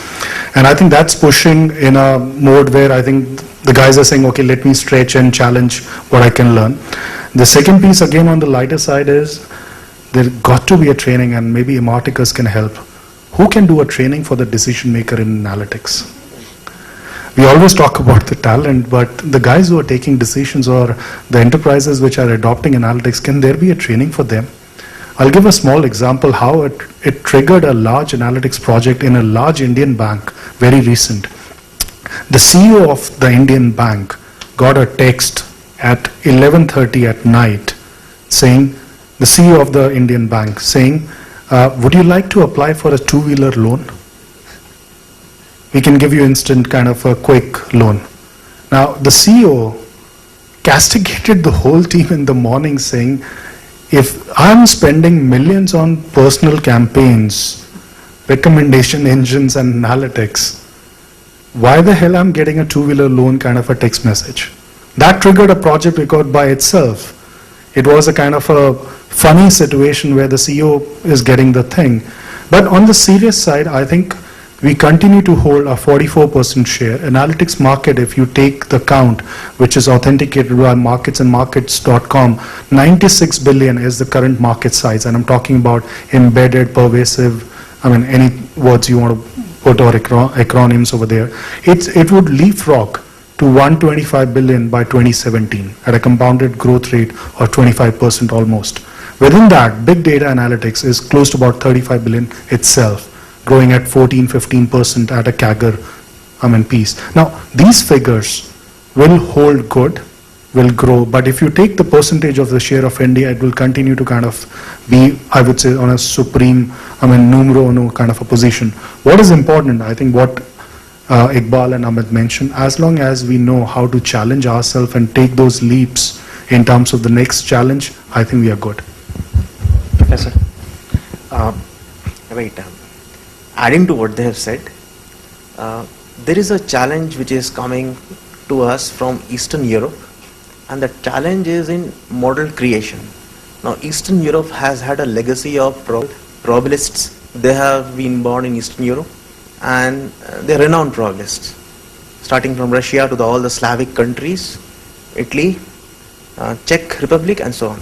and I think that's pushing in a mode where I think the guys are saying, okay, let me stretch and challenge what I can learn. The second piece, again on the lighter side, is there got to be a training, and maybe Emoticus can help. Who can do a training for the decision maker in analytics? We always talk about the talent, but the guys who are taking decisions or the enterprises which are adopting analytics, can there be a training for them? I'll give a small example how it triggered a large analytics project in a large Indian bank, very recent. The CEO of the Indian bank got a text at 11:30 at night saying, the CEO of the Indian bank saying, would you like to apply for a two-wheeler loan? We can give you instant kind of a quick loan. Now the CEO castigated the whole team in the morning saying, if I'm spending millions on personal campaigns, recommendation engines and analytics, why the hell I'm getting a two-wheeler loan kind of a text message? That triggered a project record by itself. It was a kind of a funny situation where the CEO is getting the thing. But on the serious side, I think we continue to hold a 44% share. Analytics market, if you take the count, which is authenticated by markets and markets.com, 96 billion is the current market size. And I'm talking about embedded, pervasive, I mean, any words you want to put or acronyms over there. It would leapfrog to 125 billion by 2017 at a compounded growth rate of 25% almost. Within that, big data analytics is close to about 35 billion itself, growing at 14-15% at a CAGR piece. Now, these figures will hold good, will grow, but if you take the percentage of the share of India, it will continue to kind of be, I would say, on a supreme, numero uno kind of a position. What is important, I think what Iqbal and Amit mentioned, as long as we know how to challenge ourselves and take those leaps in terms of the next challenge, I think we are good. Professor? Adding to what they have said, there is a challenge which is coming to us from Eastern Europe, and the challenge is in model creation. Now, Eastern Europe has had a legacy of probabilists. They have been born in Eastern Europe, and they're renowned probabilists, starting from Russia to all the Slavic countries, Italy, Czech Republic, and so on.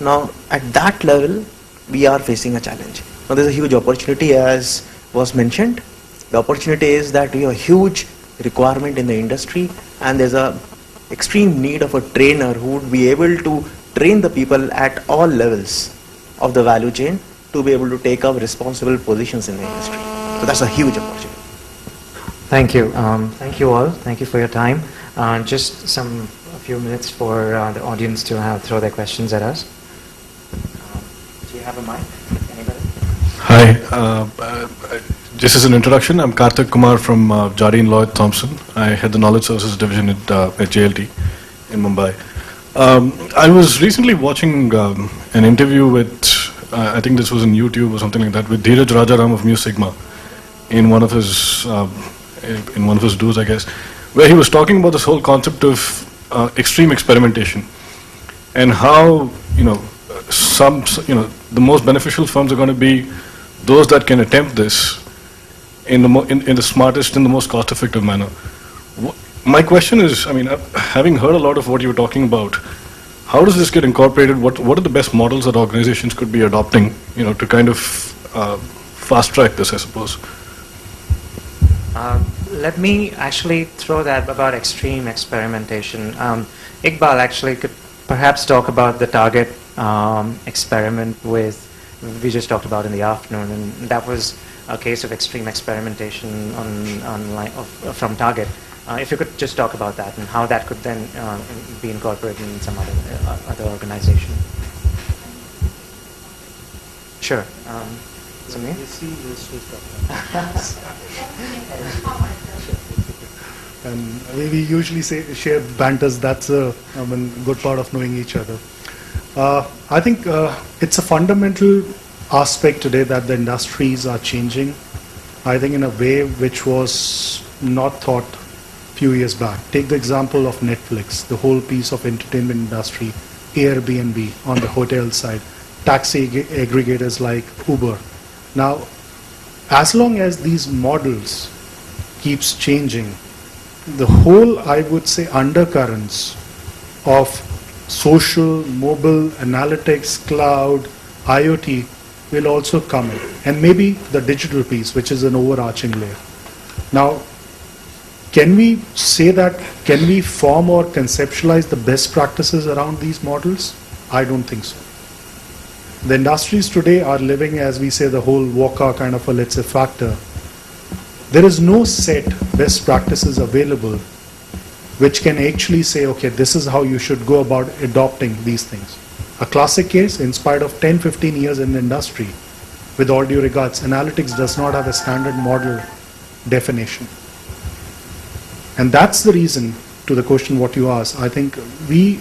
Now, at that level, we are facing a challenge. Now, there's a huge opportunity, as was mentioned. The opportunity is that we have a huge requirement in the industry, and there's a extreme need of a trainer who would be able to train the people at all levels of the value chain to be able to take up responsible positions in the industry. So that's a huge opportunity. Thank you. Thank you all. Thank you for your time. Just a few minutes for the audience to throw their questions at us. Do you have a mic? Anybody? Hi. Just as an introduction, I'm Karthik Kumar from Jardine Lloyd Thompson. I head the Knowledge Services Division at JLT in Mumbai. I was recently watching an interview with, I think this was on YouTube or something like that, with Dheeraj Rajaram of Mu Sigma in one of his do's, I guess, where he was talking about this whole concept of extreme experimentation and how the most beneficial firms are going to be those that can attempt this in the smartest and the most cost-effective manner. My question is, I mean, having heard a lot of what you were talking about, how does this get incorporated? What are the best models that organizations could be adopting, to kind of fast track this, I suppose? Let me actually throw that about extreme experimentation. Iqbal actually could perhaps talk about the target experiment we just talked about in the afternoon, and that was a case of extreme experimentation from Target. If you could just talk about that and how that could then be incorporated in some other organization. Sure. Sameer? And we usually share banters. That's a good part of knowing each other. I think it's a fundamental aspect today that the industries are changing. I think in a way which was not thought few years back. Take the example of Netflix, the whole piece of entertainment industry, Airbnb on the hotel side, taxi aggregators like Uber. Now, as long as these models keeps changing, the whole, I would say, undercurrents of social, mobile, analytics, cloud, IoT will also come in. And maybe the digital piece, which is an overarching layer. Now, can we say that, can we form or conceptualize the best practices around these models? I don't think so. The industries today are living, as we say, the whole VUCA kind of a, let's say, factor. There is no set best practices available which can actually say, okay, this is how you should go about adopting these things. A classic case, in spite of 10, 15 years in the industry, with all due regards, analytics does not have a standard model definition. And that's the reason, to the question what you asked, I think we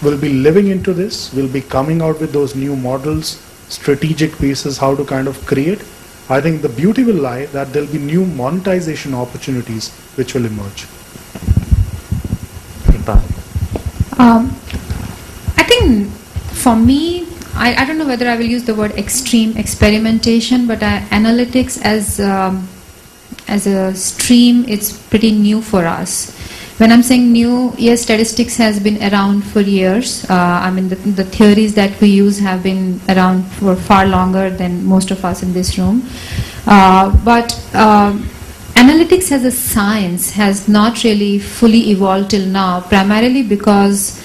will be living into this, we'll be coming out with those new models, strategic pieces, how to kind of create. I think the beauty will lie that there'll be new monetization opportunities which will emerge. I think for me, I don't know whether I will use the word extreme experimentation, but analytics as a stream, it's pretty new for us. When I'm saying new, yes, statistics has been around for years. I mean, the theories that we use have been around for far longer than most of us in this room. But analytics as a science has not really fully evolved till now, primarily because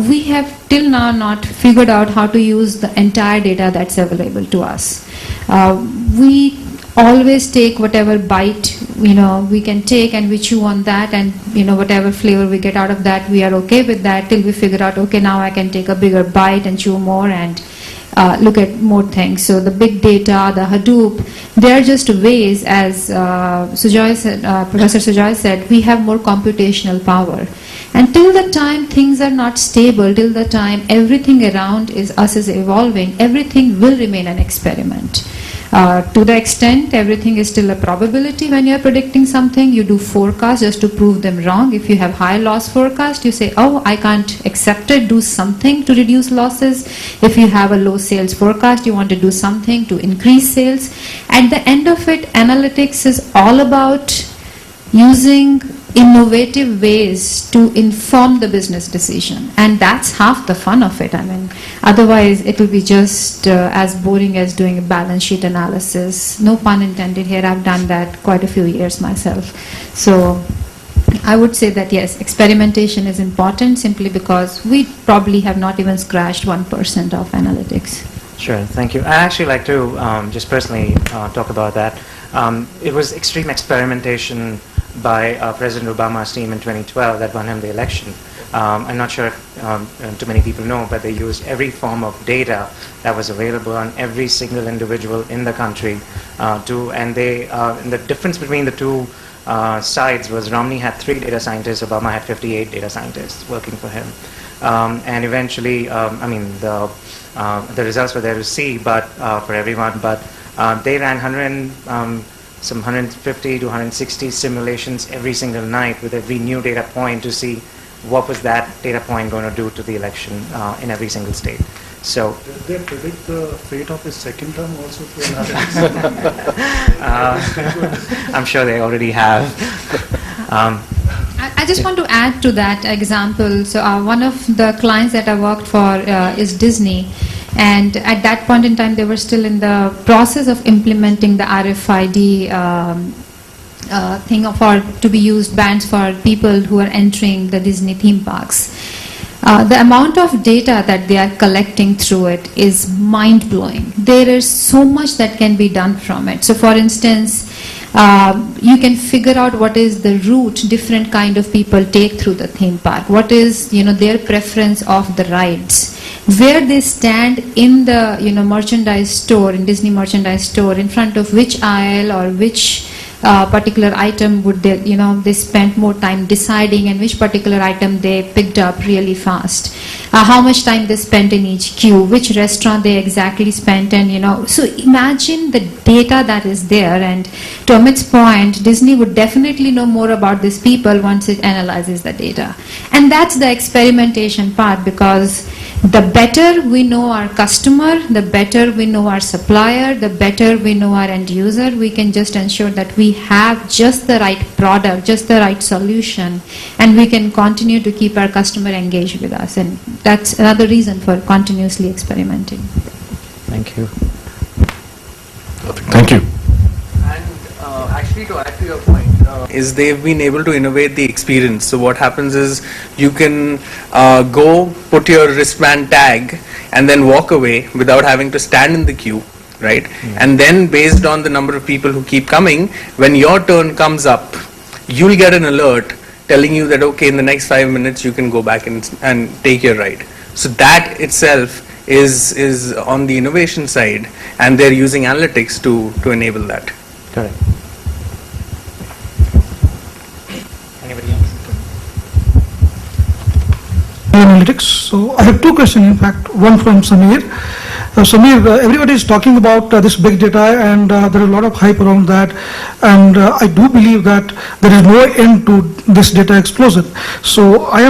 we have till now not figured out how to use the entire data that's available to us. We always take whatever bite we can take, and we chew on that, and whatever flavor we get out of that, we are okay with that till we figure out, okay, now I can take a bigger bite and chew more and look at more things. So the big data, the Hadoop, they are just ways, as Professor Sujoy said, we have more computational power. And till the time things are not stable, till the time everything around us is evolving, everything will remain an experiment. To the extent everything is still a probability. When you are predicting something, you do forecasts just to prove them wrong. If you have high loss forecast, you say, oh, I can't accept it, do something to reduce losses. If you have a low sales forecast, you want to do something to increase sales. At the end of it, analytics is all about using innovative ways to inform the business decision, and that's half the fun of it. I mean, otherwise it will be just as boring as doing a balance sheet analysis. No pun intended here. I've done that quite a few years myself. So I would say that yes, experimentation is important, simply because we probably have not even scratched 1% of analytics. Sure, thank you. I'd actually like to just personally talk about that. It was extreme experimentation by President Obama's team in 2012 that won him the election. I'm not sure if too many people know, but they used every form of data that was available on every single individual in the country and the difference between the two sides was Romney had 3 data scientists, Obama had 58 data scientists working for him. And eventually, the results were there to see, but for everyone, but they ran 150 to 160 simulations every single night with every new data point to see what was that data point going to do to the election in every single state. So, did they predict the fate of his second term also through I'm sure they already have. I just want to add to that example. So one of the clients that I worked for is Disney, and at that point in time they were still in the process of implementing the RFID thing to be used bands for people who are entering the Disney theme parks. The amount of data that they are collecting through it is mind-blowing. There is so much that can be done from it. So for instance, you can figure out what is the route different kind of people take through the theme park. What is their preference of the rides, where they stand in the merchandise store, in Disney merchandise store, in front of which aisle or which particular item would they spent more time deciding, and which particular item they picked up really fast, how much time they spent in each queue, which restaurant they exactly spent, and so imagine the data that is there. And to Amit's point, Disney would definitely know more about these people once it analyzes the data, and that's the experimentation part, because the better we know our customer, the better we know our supplier, the better we know our end user, we can just ensure that we have just the right product, just the right solution, and we can continue to keep our customer engaged with us. And that's another reason for continuously experimenting. Thank you. Thank you. And actually, to add to your point, is they've been able to innovate the experience. So what happens is you can go put your wristband tag and then walk away without having to stand in the queue, right? And then based on the number of people who keep coming, when your turn comes up, you'll get an alert telling you that, okay, in the next 5 minutes you can go back and take your ride. So that itself is on the innovation side, and they're using analytics to enable that. Correct. Anybody else? Analytics. So I have two questions, in fact, one from Sameer. Sameer, everybody is talking about this big data, and there is a lot of hype around that, and I do believe that there is no end to this data explosion. So I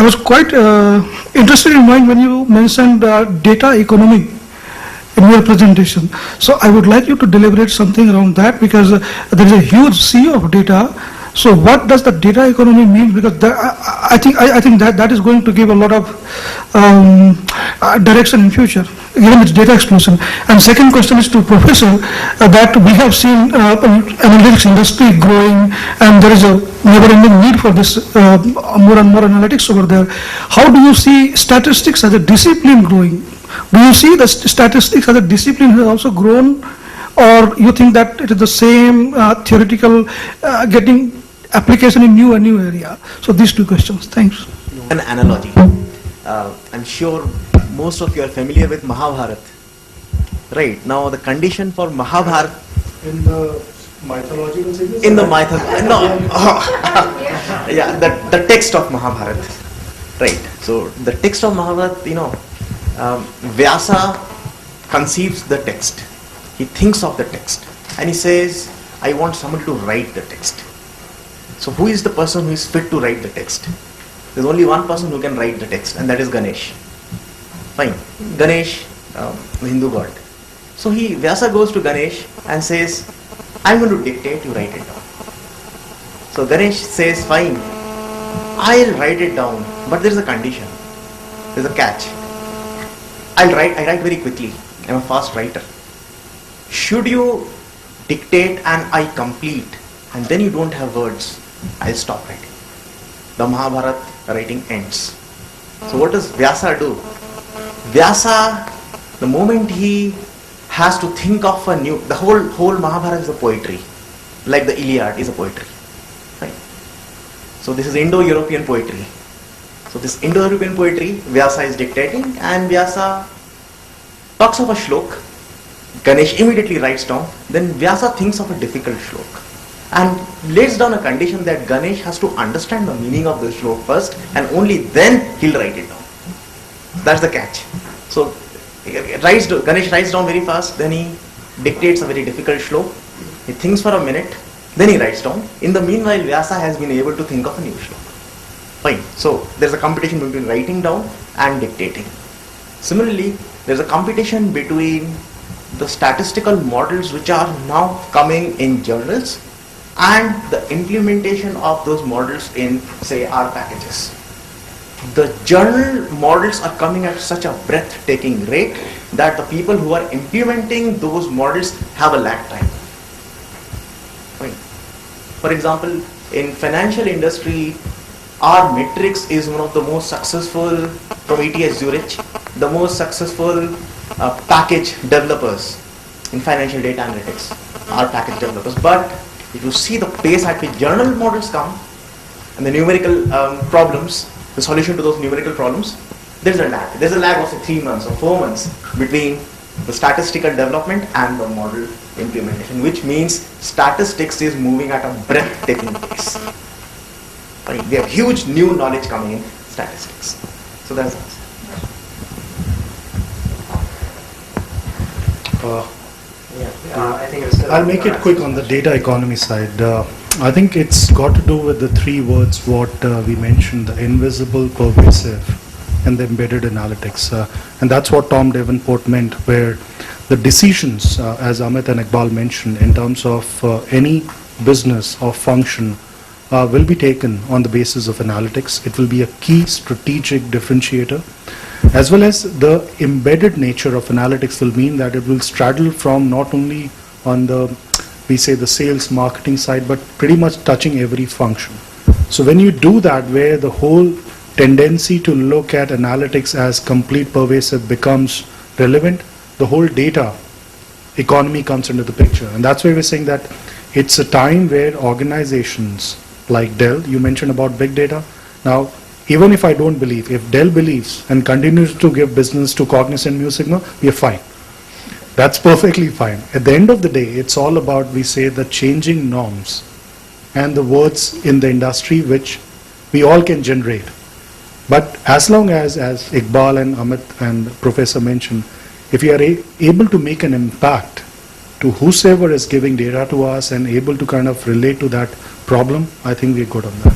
was quite interested in knowing when you mentioned data economy in your presentation. So I would like you to deliberate something around that, because there is a huge sea of data. So what does the data economy mean? Because I think that is going to give a lot of direction in future, given its data explosion. And second question is to Professor, that we have seen analytics industry growing, and there is a never-ending need for this more and more analytics over there. How do you see statistics as a discipline growing? Do you see the statistics as a discipline has also grown, or you think that it is the same theoretical getting application in new area? So these two questions. Thanks. An analogy. I'm sure most of you are familiar with Mahabharata. Right. Now the condition for Mahabharata In the mythological series? in the mythology, no, yeah, the text of Mahabharata. Right. So the text of Mahabharata, Vyasa conceives the text. He thinks of the text and he says, I want somebody to write the text. So who is the person who is fit to write the text? There's only one person who can write the text, and that is Ganesh. Fine. Ganesh, the Hindu god. So Vyasa goes to Ganesh and says, I'm going to dictate, you write it down. So Ganesh says, fine, I'll write it down, but there's a condition. There's a catch. I write very quickly. I'm a fast writer. Should you dictate and I complete, and then you don't have words, I'll stop writing. The Mahabharata writing ends. So what does Vyasa do? Vyasa, the moment he has to think of a new, the whole Mahabharata is a poetry, like the Iliad is a poetry. Right? So this is Indo-European poetry. So this Indo-European poetry, Vyasa is dictating, and Vyasa talks of a shlok. Ganesh immediately writes down. Then Vyasa thinks of a difficult shlok and lays down a condition that Ganesh has to understand the meaning of the shlok first, and only then he'll write it down. That's the catch. So Ganesh writes down very fast, then he dictates a very difficult shlok. He thinks for a minute, then he writes down. In the meanwhile, Vyasa has been able to think of a new shlok. Fine. So there's a competition between writing down and dictating. Similarly, there's a competition between the statistical models which are now coming in journals and the implementation of those models in, say, R packages. The journal models are coming at such a breathtaking rate that the people who are implementing those models have a lag time. Right. For example, in financial industry, our matrix is one of the most successful from ETH Zurich, the most successful package developers in financial data analytics, are package developers. But if you see the pace at which journal models come and the numerical problems, the solution to those numerical problems, there's a lag. There's a lag of say 3 months or 4 months between the statistical development and the model implementation, which means statistics is moving at a breathtaking pace. Right? We have huge new knowledge coming in statistics. So that's the answer. I think it's I'll make it quick on the data economy side. I think it's got to do with the 3 words what we mentioned, the invisible, pervasive, and the embedded analytics. And that's what Tom Davenport meant, where the decisions, as Amit and Iqbal mentioned, in terms of any business or function will be taken on the basis of analytics. It will be a key strategic differentiator, as well as the embedded nature of analytics will mean that it will straddle from not only on the, we say, the sales marketing side, but pretty much touching every function. So when you do that, where the whole tendency to look at analytics as complete pervasive becomes relevant, the whole data economy comes into the picture. And that's why we're saying that it's a time where organizations like Dell, you mentioned about big data. Now, even if I don't believe, if Dell believes and continues to give business to Cognizant Mu Sigma, we are fine. That's perfectly fine. At the end of the day, it's all about, we say, the changing norms and the words in the industry which we all can generate. But as long as Iqbal and Amit and Professor mentioned, if you are able to make an impact to whosoever is giving data to us and able to kind of relate to that problem, I think we're good on that.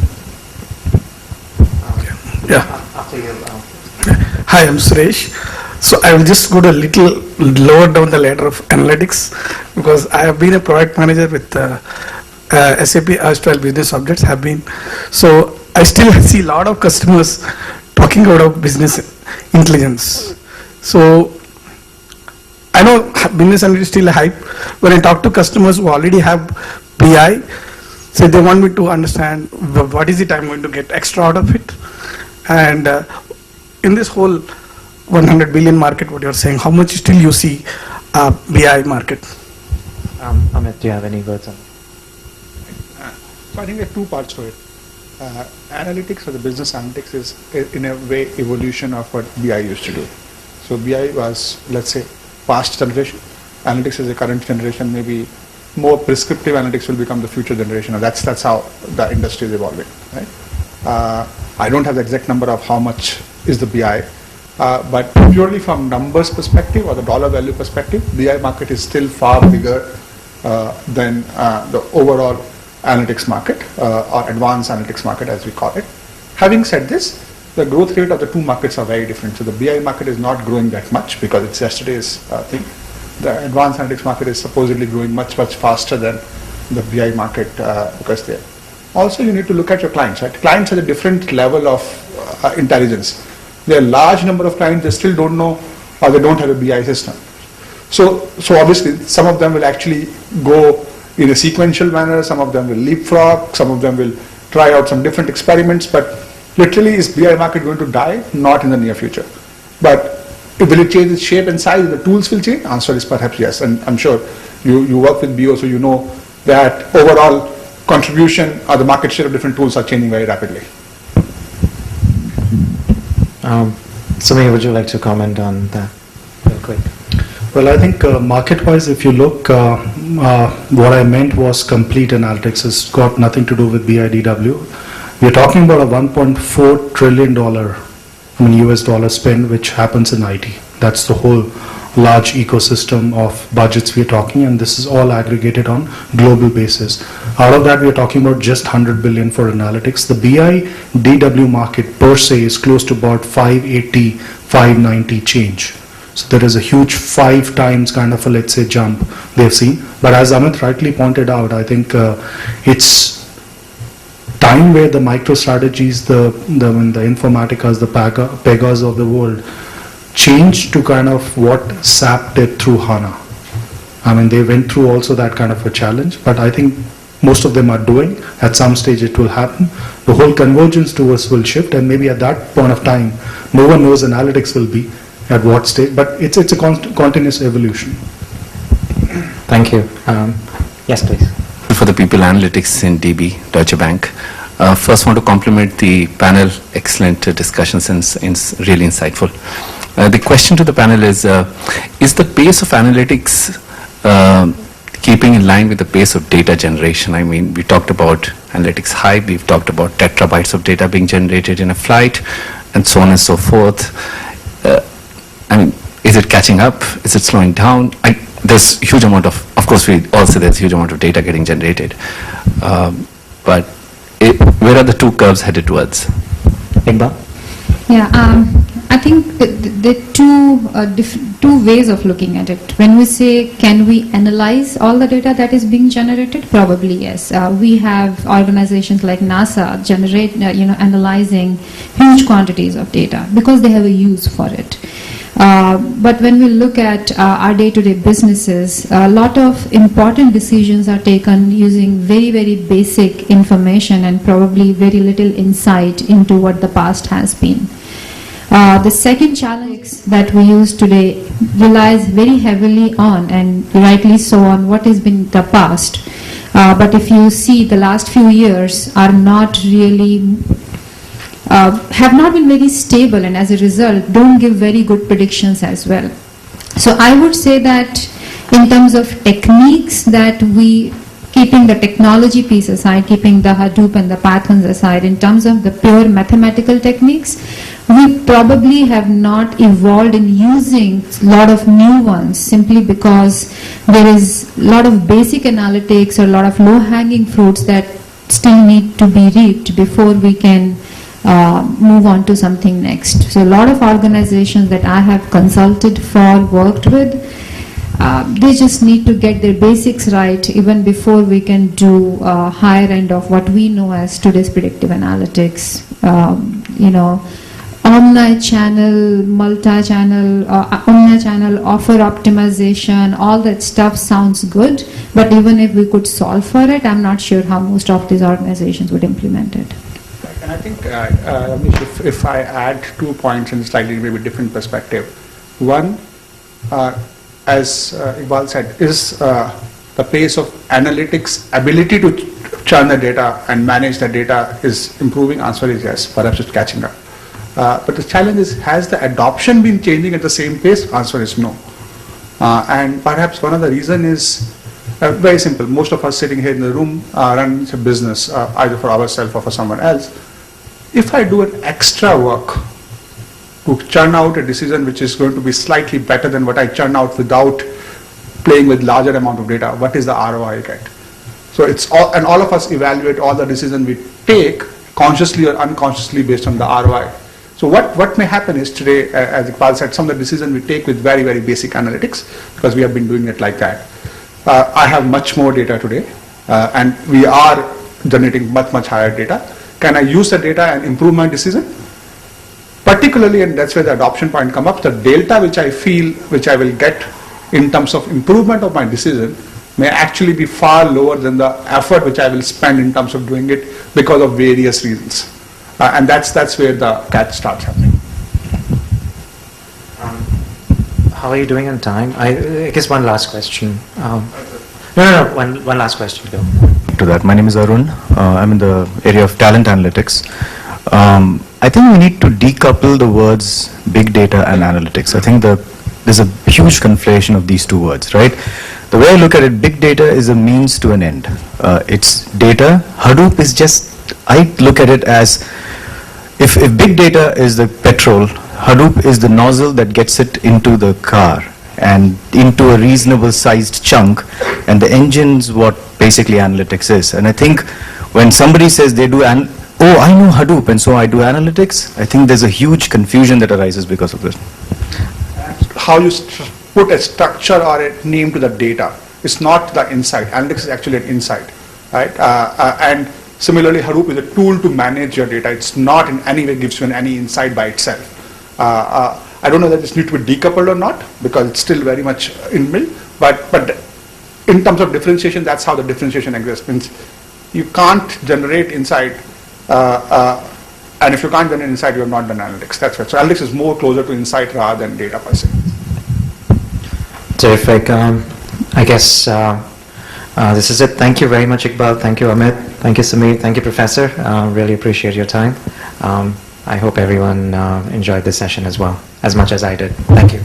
Yeah. Hi, I'm Suresh. So I will just go to a little lower down the ladder of analytics, because I have been a product manager with SAP Astral Business Objects have been. So I still see a lot of customers talking about business intelligence. So I know business analytics is still a hype. When I talk to customers who already have BI, so they want me to understand what is it I'm going to get extra out of it. And in this whole 100 billion market, what you're saying, how much still you see BI market? Amit, do you have any words on that? So I think there are 2 parts to it. Analytics, or the business analytics, is in a way evolution of what BI used to do. So BI was, let's say, past generation. Analytics is the current generation. Maybe more prescriptive analytics will become the future generation. And that's how the industry is evolving, right? I don't have the exact number of how much is the BI, but purely from numbers perspective or the dollar value perspective, BI market is still far bigger than the overall analytics market or advanced analytics market, as we call it. Having said this, the growth rate of the 2 markets are very different. So the BI market is not growing that much because it's yesterday's thing. The advanced analytics market is supposedly growing much faster than the BI market because they're. Also, you need to look at your clients, right? Clients have a different level of intelligence. There are a large number of clients that still don't know or they don't have a BI system. So obviously, some of them will actually go in a sequential manner, some of them will leapfrog, some of them will try out some different experiments, but literally is BI market going to die? Not in the near future. But will it change its shape and size? The tools will change? Answer is perhaps yes. And I'm sure you work with BO, so you know that overall contribution or the market share of different tools are changing very rapidly. Sameer, would you like to comment on that real quick? Well, I think market-wise, if you look, what I meant was complete analytics. It's got nothing to do with BIDW. We're talking about a $1.4 trillion US dollar spend, which happens in IT. That's the whole large ecosystem of budgets we're talking, and this is all aggregated on global basis. Out of that, we're talking about just 100 billion for analytics. The BIDW market per se is close to about 580, 590 change. So there is a huge 5 times kind of a, let's say, jump they've seen. But as Amit rightly pointed out, I think it's time where the micro strategies, the Informaticas, the Pegas of the world changed to kind of what SAP did through HANA. I mean, they went through also that kind of a challenge, but I think most of them are doing. At some stage it will happen. The whole convergence to us will shift, and maybe at that point of time, no one knows analytics will be at what stage, but it's a continuous evolution. Thank you. Yes, please. For the people analytics in DB, Deutsche Bank. First want to compliment the panel, excellent discussions and really insightful. The question to the panel is the pace of analytics keeping in line with the pace of data generation? I mean, we talked about analytics hype, we've talked about terabytes of data being generated in a flight, and so on and so forth. I mean, is it catching up? Is it slowing down? There's huge amount of course, we all say there's huge amount of data getting generated. But where are the two curves headed towards? Iqbal? Yeah, I think there are two ways of looking at it. When we say, can we analyze all the data that is being generated? Probably yes. We have organizations like NASA analyzing huge quantities of data because they have a use for it. But when we look at our day-to-day businesses, a lot of important decisions are taken using very, very basic information and probably very little insight into what the past has been. The second challenge that we use today relies very heavily on, and rightly so, on what has been the past. But if you see, the last few years are not really have not been very stable, and as a result don't give very good predictions as well. So I would say that in terms of techniques, that we, keeping the technology piece aside, keeping the Hadoop and the Pythons aside, in terms of the pure mathematical techniques, we probably have not evolved in using a lot of new ones, simply because there is a lot of basic analytics or a lot of low-hanging fruits that still need to be reaped before we can move on to something next. So a lot of organizations that I have consulted for, worked with, they just need to get their basics right even before we can do higher end of what we know as today's predictive analytics. Omni-channel, multi-channel, omni-channel offer optimization, all that stuff sounds good, but even if we could solve for it, I'm not sure how most of these organizations would implement it. And I think, Ramesh, if I add 2 points in slightly maybe different perspective. One, as Iqbal said, is the pace of analytics ability to churn the data and manage the data is improving? Answer is yes, perhaps it's catching up. But the challenge is, has the adoption been changing at the same pace? Answer is no. And perhaps one of the reason is very simple. Most of us sitting here in the room run a business, either for ourselves or for someone else. If I do an extra work to churn out a decision which is going to be slightly better than what I churn out without playing with larger amount of data, what is the ROI I get? So it's all, and all of us evaluate all the decisions we take consciously or unconsciously based on the ROI. So what may happen is today, as Iqbal said, some of the decisions we take with very, very basic analytics, because we have been doing it like that. I have much more data today, and we are generating much, much higher data. Can I use the data and improve my decision? Particularly, and that's where the adoption point comes up, the delta which I feel, which I will get in terms of improvement of my decision may actually be far lower than the effort which I will spend in terms of doing it because of various reasons. And that's where the catch starts happening. How are you doing on time? I guess one last question. One last question. Go. To that, my name is Arun. I'm in the area of talent analytics. I think we need to decouple the words big data and analytics. I think there's a huge conflation of these two words, right? The way I look at it, big data is a means to an end. It's data. Hadoop is just, I look at it as, if big data is the petrol, Hadoop is the nozzle that gets it into the car and into a reasonable sized chunk, and the engine's what basically analytics is. And I think when somebody says they do, oh, I know Hadoop and so I do analytics, I think there's a huge confusion that arises because of this. how you put a structure or a name to the data. It's not the insight. Analytics is actually an insight, right? And similarly, Hadoop is a tool to manage your data. It's not in any way gives you any insight by itself. I don't know that this needs to be decoupled or not, because it's still very much inbuilt, but in terms of differentiation, that's how the differentiation exists. Means you can't generate insight, and if you can't generate insight, you have not done analytics. That's right. So analytics is more closer to insight rather than data per se. Terrific. I guess this is it. Thank you very much, Iqbal. Thank you, Amit. Thank you, Sameer. Thank you, Professor. Really appreciate your time. I hope everyone enjoyed this session as well, as much as I did. Thank you.